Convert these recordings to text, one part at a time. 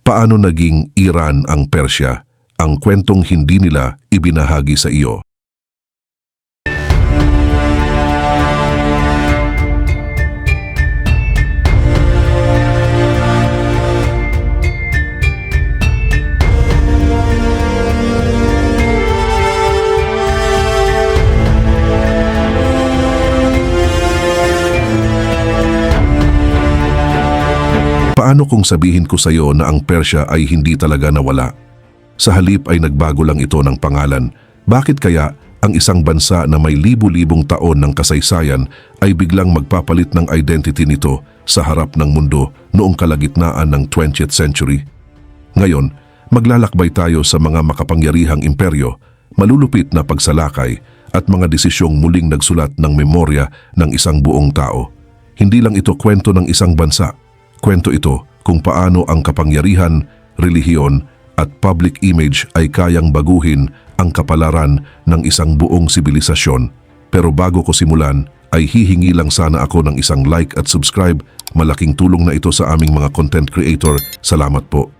Paano naging Iran ang Persya? Ang kwentong hindi nila ibinahagi sa iyo. Paano kung sabihin ko sa iyo na ang Persya ay hindi talaga nawala? Sa halip ay nagbago lang ito ng pangalan. Bakit kaya ang isang bansa na may libu-libong taon ng kasaysayan ay biglang magpapalit ng identity nito sa harap ng mundo noong kalagitnaan ng 20th century? Ngayon, maglalakbay tayo sa mga makapangyarihang imperyo, malulupit na pagsalakay at mga desisyong muling nagsulat ng memorya ng isang buong tao. Hindi lang ito kwento ng isang bansa. Kwento ito kung paano ang kapangyarihan, relihiyon at public image ay kayang baguhin ang kapalaran ng isang buong sibilisasyon. Pero bago ko simulan, ay hihingi lang sana ako ng isang like at subscribe. Malaking tulong na ito sa aming mga content creator. Salamat po.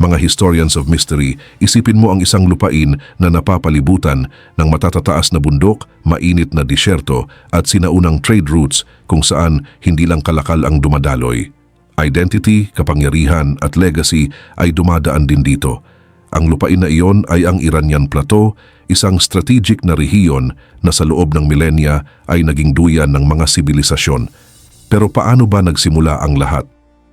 Mga historians of mystery, isipin mo ang isang lupain na napapalibutan ng matatataas na bundok, mainit na disyerto at sinaunang trade routes kung saan hindi lang kalakal ang dumadaloy. Identity, kapangyarihan at legacy ay dumadaan din dito. Ang lupain na iyon ay ang Iranian Plateau, isang strategic na rehiyon na sa loob ng milenya ay naging duyan ng mga sibilisasyon. Pero paano ba nagsimula ang lahat?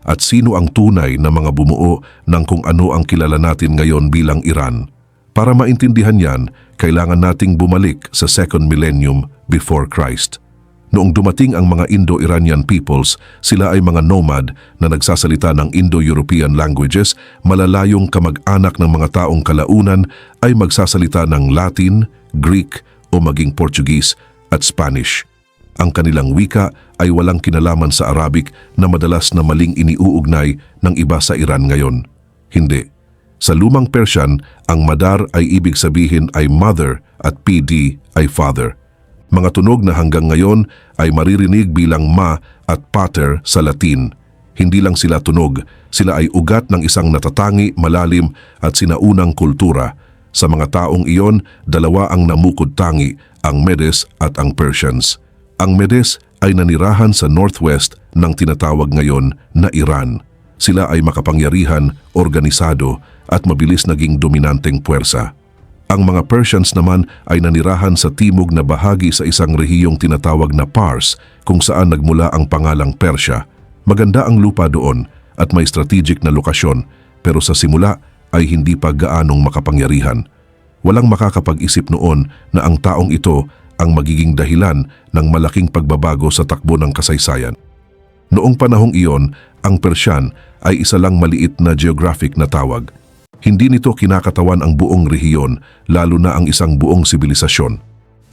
At sino ang tunay na mga bumuo ng kung ano ang kilala natin ngayon bilang Iran? Para maintindihan yan, kailangan nating bumalik sa second millennium before Christ. Noong dumating ang mga Indo-Iranian peoples, sila ay mga nomad na nagsasalita ng Indo-European languages, malalayong kamag-anak ng mga taong kalaunan ay magsasalita ng Latin, Greek o maging Portuguese at Spanish. Ang kanilang wika ay walang kinalaman sa Arabic na madalas na maling iniuugnay ng iba sa Iran ngayon. Hindi. Sa lumang Persian, ang madar ay ibig sabihin ay mother at pd ay father. Mga tunog na hanggang ngayon ay maririnig bilang ma at pater sa Latin. Hindi lang sila tunog, sila ay ugat ng isang natatangi, malalim at sinaunang kultura. Sa mga taong iyon, dalawa ang namukod-tangi, ang Medes at ang Persians. Ang Medes ay nanirahan sa northwest ng tinatawag ngayon na Iran. Sila ay makapangyarihan, organisado at mabilis naging dominanteng puwersa. Ang mga Persians naman ay nanirahan sa timog na bahagi sa isang rehiyong tinatawag na Pars kung saan nagmula ang pangalang Persya. Maganda ang lupa doon at may strategic na lokasyon pero sa simula ay hindi pa gaanong makapangyarihan. Walang makakapag-isip noon na ang taong ito ang magiging dahilan ng malaking pagbabago sa takbo ng kasaysayan. Noong panahong iyon, ang Persian ay isa lang maliit na geographic na tawag. Hindi nito kinakatawan ang buong rehiyon, lalo na ang isang buong sibilisasyon.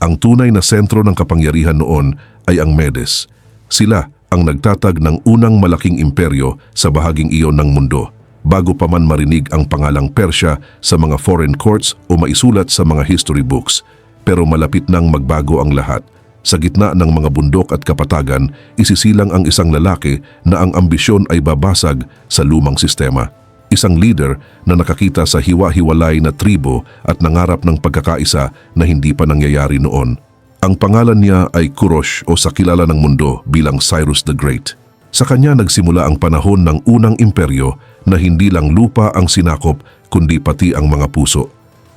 Ang tunay na sentro ng kapangyarihan noon ay ang Medes. Sila ang nagtatag ng unang malaking imperyo sa bahaging iyon ng mundo, bago pa man marinig ang pangalang Persya sa mga foreign courts o maisulat sa mga history books. Pero malapit nang magbago ang lahat. Sa gitna ng mga bundok at kapatagan, isisilang ang isang lalaki na ang ambisyon ay babasag sa lumang sistema. Isang leader na nakakita sa hiwa-hiwalay na tribo at nangarap ng pagkakaisa na hindi pa nangyayari noon. Ang pangalan niya ay Kurosh o sa kilala ng mundo bilang Cyrus the Great. Sa kanya nagsimula ang panahon ng unang imperyo na hindi lang lupa ang sinakop kundi pati ang mga puso.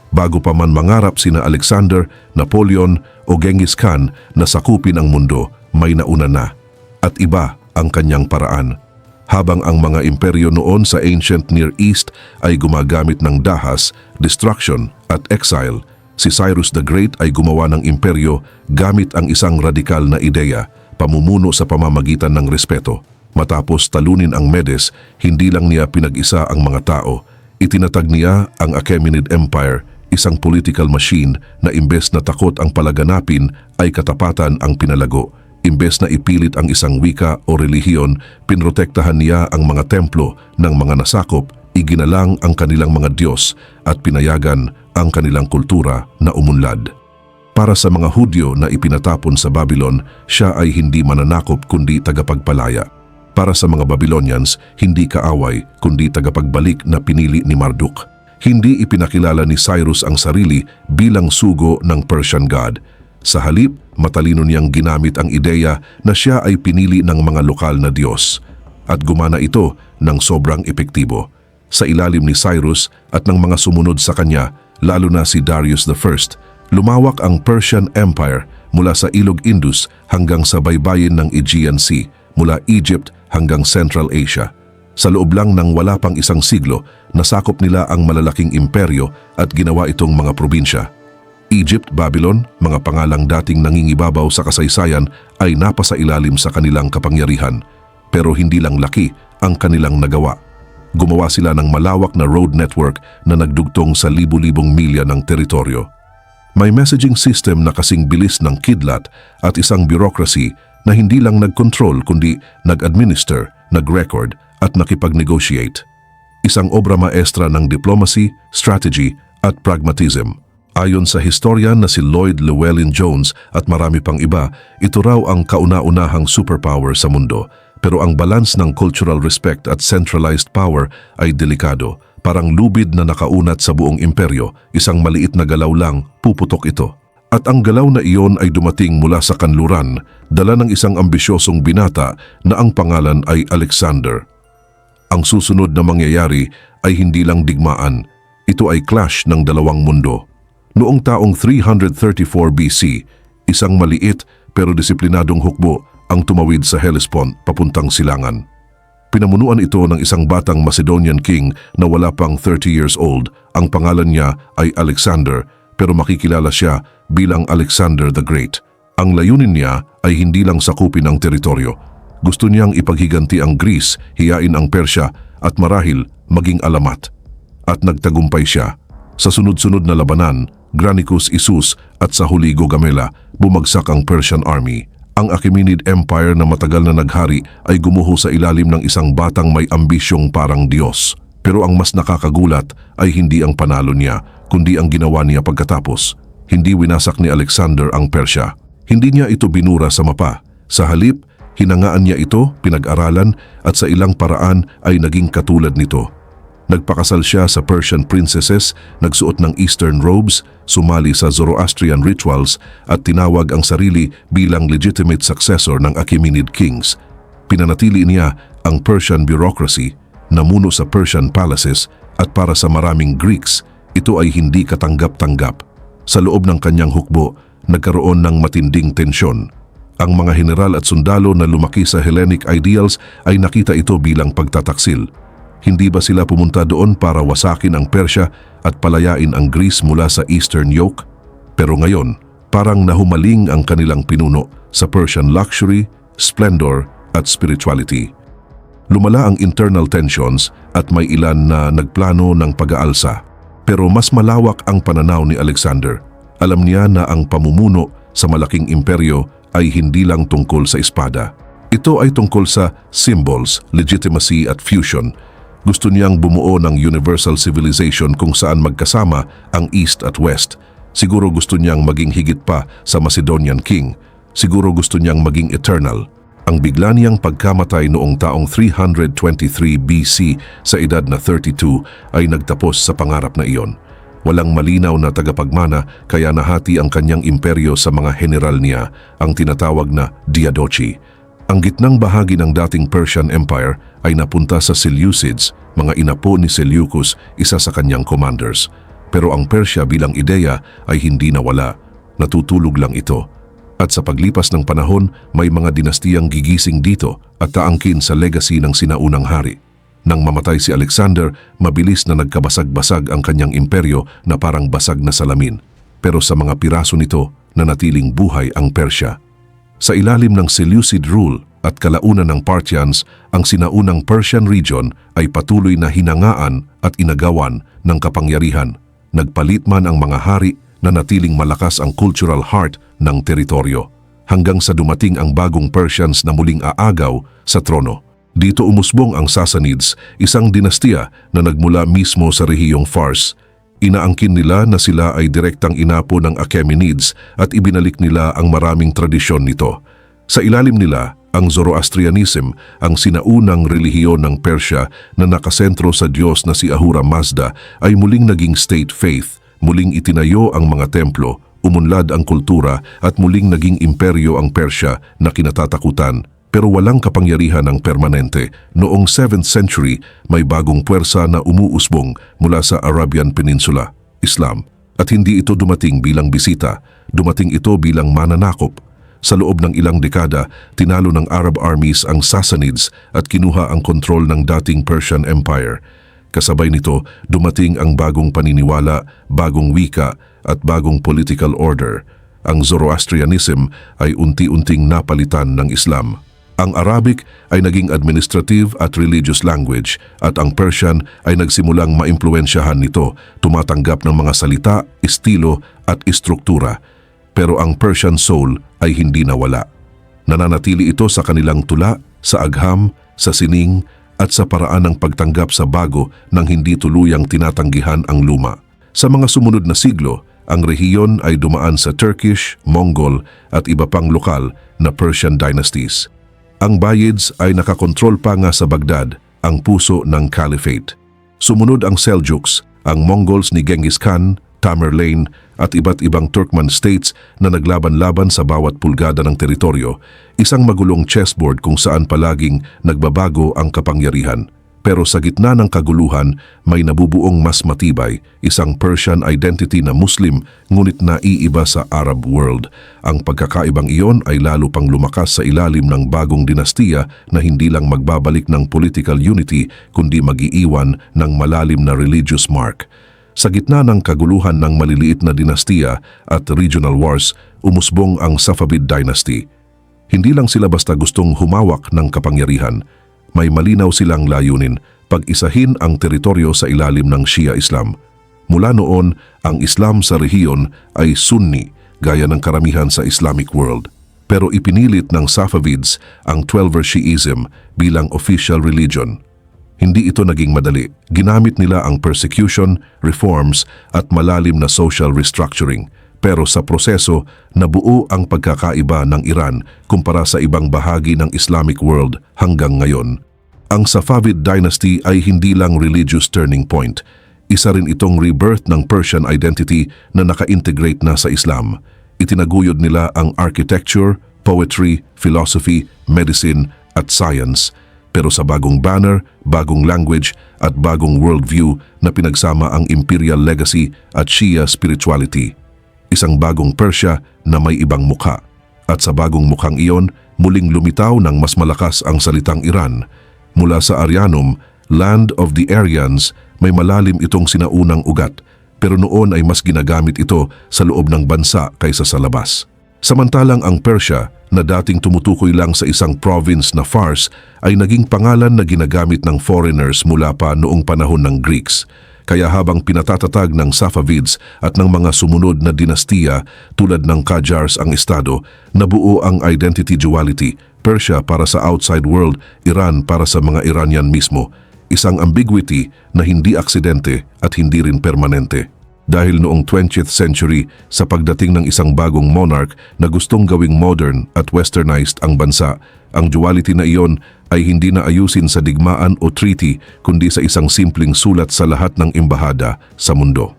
Bago pa man mangarap sina Alexander, Napoleon o Genghis Khan na sakupin ang mundo, may nauna na. At iba ang kanyang paraan. Habang ang mga imperyo noon sa ancient Near East ay gumagamit ng dahas, destruction at exile, si Cyrus the Great ay gumawa ng imperyo gamit ang isang radikal na ideya, pamumuno sa pamamagitan ng respeto. Matapos talunin ang Medes, hindi lang niya pinag-isa ang mga tao. Itinatag niya ang Achaemenid Empire, isang political machine na imbes na takot ang palaganapin ay katapatan ang pinalago. Imbes na ipilit ang isang wika o relihiyon, pinrotektahan niya ang mga templo ng mga nasakop, iginalang ang kanilang mga Diyos at pinayagan ang kanilang kultura na umunlad. Para sa mga Hudyo na ipinatapon sa Babylon, siya ay hindi mananakop kundi tagapagpalaya. Para sa mga Babylonians, hindi kaaway kundi tagapagbalik na pinili ni Marduk. Hindi ipinakilala ni Cyrus ang sarili bilang sugo ng Persian god. Sa halip, matalino niyang ginamit ang ideya na siya ay pinili ng mga lokal na Diyos. At gumana ito ng sobrang epektibo. Sa ilalim ni Cyrus at ng mga sumunod sa kanya, lalo na si Darius I, lumawak ang Persian Empire mula sa Ilog Indus hanggang sa baybayin ng Aegean Sea, mula Egypt hanggang Central Asia. Sa loob lang ng wala pang isang siglo, nasakop nila ang malalaking imperyo at ginawa itong mga probinsya. Egypt, Babylon, mga pangalang dating nangingibabaw sa kasaysayan ay napasailalim sa kanilang kapangyarihan. Pero hindi lang laki ang kanilang nagawa. Gumawa sila ng malawak na road network na nagdugtong sa libu-libong milya ng teritoryo. May messaging system na kasing bilis ng kidlat at isang bureaucracy na hindi lang nag-control kundi nag-administer, nag-record at nakipag-negotiate. Isang obra maestra ng diplomacy, strategy at pragmatism. Ayon sa historian na si Lloyd Llewellyn Jones at marami pang iba, ito raw ang kauna-unahang superpower sa mundo. Pero ang balance ng cultural respect at centralized power ay delikado. Parang lubid na nakaunat sa buong imperyo, isang maliit na galaw lang, puputok ito. At ang galaw na iyon ay dumating mula sa kanluran, dala ng isang ambisyosong binata na ang pangalan ay Alexander. Ang susunod na mangyayari ay hindi lang digmaan, ito ay clash ng dalawang mundo. Noong taong 334 BC, isang maliit pero disiplinadong hukbo ang tumawid sa Hellespont papuntang silangan. Pinamunuan ito ng isang batang Macedonian king na wala pang 30 years old. Ang pangalan niya ay Alexander, pero makikilala siya bilang Alexander the Great. Ang layunin niya ay hindi lang sakupin ang teritoryo. Gusto niyang ipaghiganti ang Greece, hiyain ang Persya at marahil maging alamat. At nagtagumpay siya. Sa sunod-sunod na labanan, Granicus Isus at sa huli Gaugamela, bumagsak ang Persian army. Ang Achaemenid Empire na matagal na naghari ay gumuho sa ilalim ng isang batang may ambisyong parang Diyos. Pero ang mas nakakagulat ay hindi ang panalo niya, kundi ang ginawa niya pagkatapos. Hindi winasak ni Alexander ang Persya. Hindi niya ito binura sa mapa. Sa halip, hinangaan niya ito, pinag-aralan at sa ilang paraan ay naging katulad nito. Nagpakasal siya sa Persian princesses, nagsuot ng Eastern robes, sumali sa Zoroastrian rituals at tinawag ang sarili bilang legitimate successor ng Achaemenid kings. Pinanatili niya ang Persian bureaucracy, namuno sa Persian palaces at para sa maraming Greeks, ito ay hindi katanggap-tanggap. Sa loob ng kanyang hukbo, nagkaroon ng matinding tensyon. Ang mga general at sundalo na lumaki sa Hellenic ideals ay nakita ito bilang pagtataksil. Hindi ba sila pumunta doon para wasakin ang Persya at palayain ang Greece mula sa Eastern yoke? Pero ngayon, parang nahumaling ang kanilang pinuno sa Persian luxury, splendor at spirituality. Lumala ang internal tensions at may ilan na nagplano ng pag-aalsa. Pero mas malawak ang pananaw ni Alexander. Alam niya na ang pamumuno sa malaking imperyo ay hindi lang tungkol sa espada. Ito ay tungkol sa symbols, legitimacy at fusion. Gusto niyang bumuo ng universal civilization kung saan magkasama ang East at West. Siguro gusto niyang maging higit pa sa Macedonian king. Siguro gusto niyang maging eternal. Ang bigla niyang pagkamatay noong taong 323 BC sa edad na 32 ay nagtapos sa pangarap na iyon. Walang malinaw na tagapagmana kaya nahati ang kanyang imperyo sa mga general niya, ang tinatawag na Diadochi. Ang gitnang bahagi ng dating Persian Empire ay napunta sa Seleucids, mga inapo ni Seleucus, isa sa kanyang commanders. Pero ang Persya bilang ideya ay hindi nawala, natutulog lang ito. At sa paglipas ng panahon, may mga dinastiyang gigising dito at taangkin sa legacy ng sinaunang hari. Nang mamatay si Alexander, mabilis na nagkabasag-basag ang kanyang imperyo na parang basag na salamin. Pero sa mga piraso nito, nanatiling buhay ang Persya. Sa ilalim ng Seleucid rule at kalaunan ng Parthians, ang sinaunang Persian region ay patuloy na hinangaan at inagawan ng kapangyarihan. Nagpalit man ang mga hari, nanatiling malakas ang cultural heart ng teritoryo, hanggang sa dumating ang bagong Persians na muling aagaw sa trono. Dito umusbong ang Sassanids, isang dinastiya na nagmula mismo sa rehiyong Fars. Inaangkin nila na sila ay direktang inapo ng Achaemenids at ibinalik nila ang maraming tradisyon nito. Sa ilalim nila, Ang Zoroastrianism, ang sinaunang relihiyon ng Persya na nakasentro sa Diyos na si Ahura Mazda, ay muling naging state faith, muling itinayo ang mga templo, umunlad ang kultura at muling naging imperyo ang Persya na kinatatakutan. Pero walang kapangyarihan ng permanente. Noong 7th century, may bagong puwersa na umuusbong mula sa Arabian Peninsula, Islam. At hindi ito dumating bilang bisita, dumating ito bilang mananakop. Sa loob ng ilang dekada, tinalo ng Arab armies ang Sassanids at kinuha ang kontrol ng dating Persian Empire. Kasabay nito, dumating ang bagong paniniwala, bagong wika at bagong political order. Ang Zoroastrianism ay unti-unting napalitan ng Islam. Ang Arabic ay naging administrative at religious language at ang Persian ay nagsimulang maimpluwensyahan nito, tumatanggap ng mga salita, estilo at istruktura. Pero ang Persian soul ay hindi nawala. Nananatili ito sa kanilang tula, sa agham, sa sining at sa paraan ng pagtanggap sa bago nang hindi tuluyang tinatanggihan ang luma. Sa mga sumunod na siglo, ang rehiyon ay dumaan sa Turkish, Mongol at iba pang lokal na Persian dynasties. Ang Bayids ay nakakontrol pa nga sa Baghdad, ang puso ng Caliphate. Sumunod ang Seljuks, ang Mongols ni Genghis Khan, Tamerlane at iba't ibang Turkmen states na naglaban-laban sa bawat pulgada ng teritoryo, isang magulong chessboard kung saan palaging nagbabago ang kapangyarihan. Pero sa gitna ng kaguluhan, may nabubuong mas matibay, isang Persian identity na Muslim ngunit naiiba sa Arab world. Ang pagkakaibang iyon ay lalo pang lumakas sa ilalim ng bagong dinastiya na hindi lang magbabalik ng political unity kundi mag-iiwan ng malalim na religious mark. Sa gitna ng kaguluhan ng maliliit na dinastiya at regional wars, umusbong ang Safavid dynasty. Hindi lang sila basta gustong humawak ng kapangyarihan, may malinaw silang layunin, pag-isahin ang teritoryo sa ilalim ng Shia Islam. Mula noon, ang Islam sa rehiyon ay Sunni, gaya ng karamihan sa Islamic world. Pero ipinilit ng Safavids ang Twelver Shiism bilang official religion. Hindi ito naging madali. Ginamit nila ang persecution, reforms at malalim na social restructuring. Pero sa proseso, nabuo ang pagkakaiba ng Iran kumpara sa ibang bahagi ng Islamic world hanggang ngayon. Ang Safavid dynasty ay hindi lang religious turning point. Isa rin itong rebirth ng Persian identity na naka-integrate na sa Islam. Itinaguyod nila ang architecture, poetry, philosophy, medicine at science. Pero sa bagong banner, bagong language at bagong worldview na pinagsama ang imperial legacy at Shia spirituality. Isang bagong Persya na may ibang mukha. At sa bagong mukhang iyon, muling lumitaw ng mas malakas ang salitang Iran. Mula sa Aryanum, land of the Aryans, may malalim itong sinaunang ugat, pero noon ay mas ginagamit ito sa loob ng bansa kaysa sa labas. Samantalang ang Persya, na dating tumutukoy lang sa isang province na Fars, ay naging pangalan na ginagamit ng foreigners mula pa noong panahon ng Greeks. Kaya habang pinatatatag ng Safavids at ng mga sumunod na dinastiya tulad ng Qajars ang estado, nabuo ang identity duality, Persia para sa outside world, Iran para sa mga Iranian mismo. Isang ambiguity na hindi aksidente at hindi rin permanente. Dahil noong 20th century, sa pagdating ng isang bagong monarch na gustong gawing modern at westernized ang bansa, ang duality na iyon ay hindi na ayusin sa digmaan o treaty kundi sa isang simpleng sulat sa lahat ng embahada sa mundo.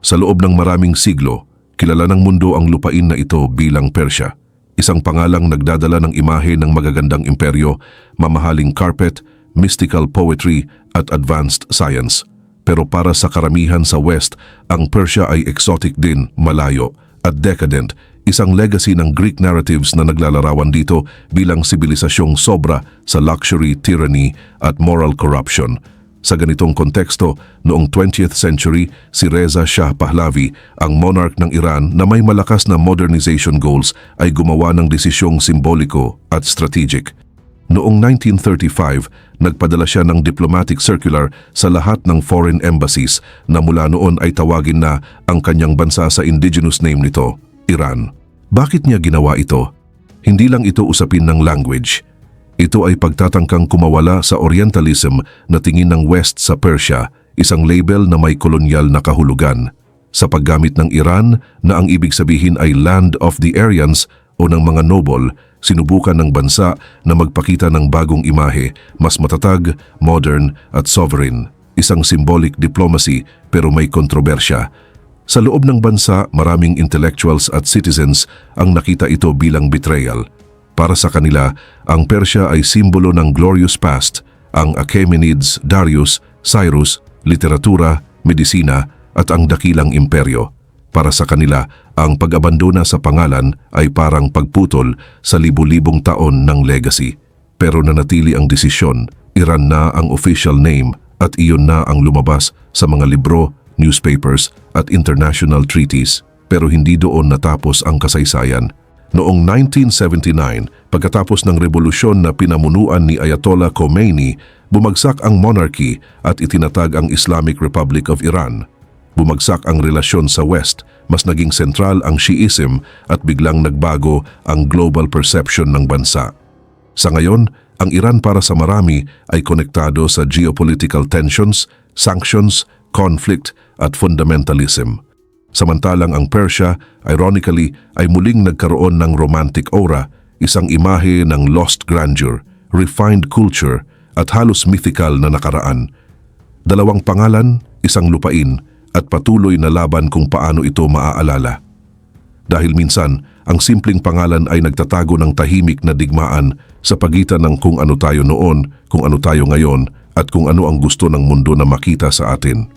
Sa loob ng maraming siglo, kilala ng mundo ang lupain na ito bilang Persya. Isang pangalang nagdadala ng imahe ng magagandang imperyo, mamahaling carpet, mystical poetry at advanced science. Pero para sa karamihan sa West, ang Persya ay exotic din, malayo at decadent, isang legacy ng Greek narratives na naglalarawan dito bilang sibilisasyong sobra sa luxury, tyranny at moral corruption. Sa ganitong konteksto, noong 20th century, si Reza Shah Pahlavi, ang monarch ng Iran na may malakas na modernization goals, ay gumawa ng desisyong simboliko at strategic. Noong 1935, nagpadala siya ng diplomatic circular sa lahat ng foreign embassies na mula noon ay tawagin na ang kanyang bansa sa indigenous name nito, Iran. Bakit niya ginawa ito? Hindi lang ito usapin ng language. Ito ay pagtatangkang kumawala sa Orientalism na tingin ng West sa Persia, isang label na may kolonyal na kahulugan. Sa paggamit ng Iran na ang ibig sabihin ay Land of the Aryans o ng mga noble, sinubukan ng bansa na magpakita ng bagong imahe, mas matatag, modern at sovereign. Isang symbolic diplomacy pero may kontrobersya. Sa loob ng bansa, maraming intellectuals at citizens ang nakita ito bilang betrayal. Para sa kanila, ang Persya ay simbolo ng glorious past, ang Achaemenids, Darius, Cyrus, literatura, medisina at ang dakilang imperyo. Para sa kanila, ang pag-abandona sa pangalan ay parang pagputol sa libu-libong taon ng legacy. Pero nanatili ang desisyon, Iran na ang official name at iyon na ang lumabas sa mga libro, newspapers at international treaties. Pero hindi doon natapos ang kasaysayan. Noong 1979, pagkatapos ng revolusyon na pinamunuan ni Ayatollah Khomeini, bumagsak ang monarchy at itinatag ang Islamic Republic of Iran. Bumagsak ang relasyon sa West, mas naging sentral ang Shiism at biglang nagbago ang global perception ng bansa. Sa ngayon, ang Iran para sa marami ay konektado sa geopolitical tensions, sanctions, conflict at fundamentalism. Samantalang ang Persya, ironically, ay muling nagkaroon ng romantic aura, isang imahe ng lost grandeur, refined culture at halos mythical na nakaraan. Dalawang pangalan, isang lupain, at patuloy na laban kung paano ito maaalala. Dahil minsan, ang simpleng pangalan ay nagtatago ng tahimik na digmaan sa pagitan ng kung ano tayo noon, kung ano tayo ngayon, at kung ano ang gusto ng mundo na makita sa atin.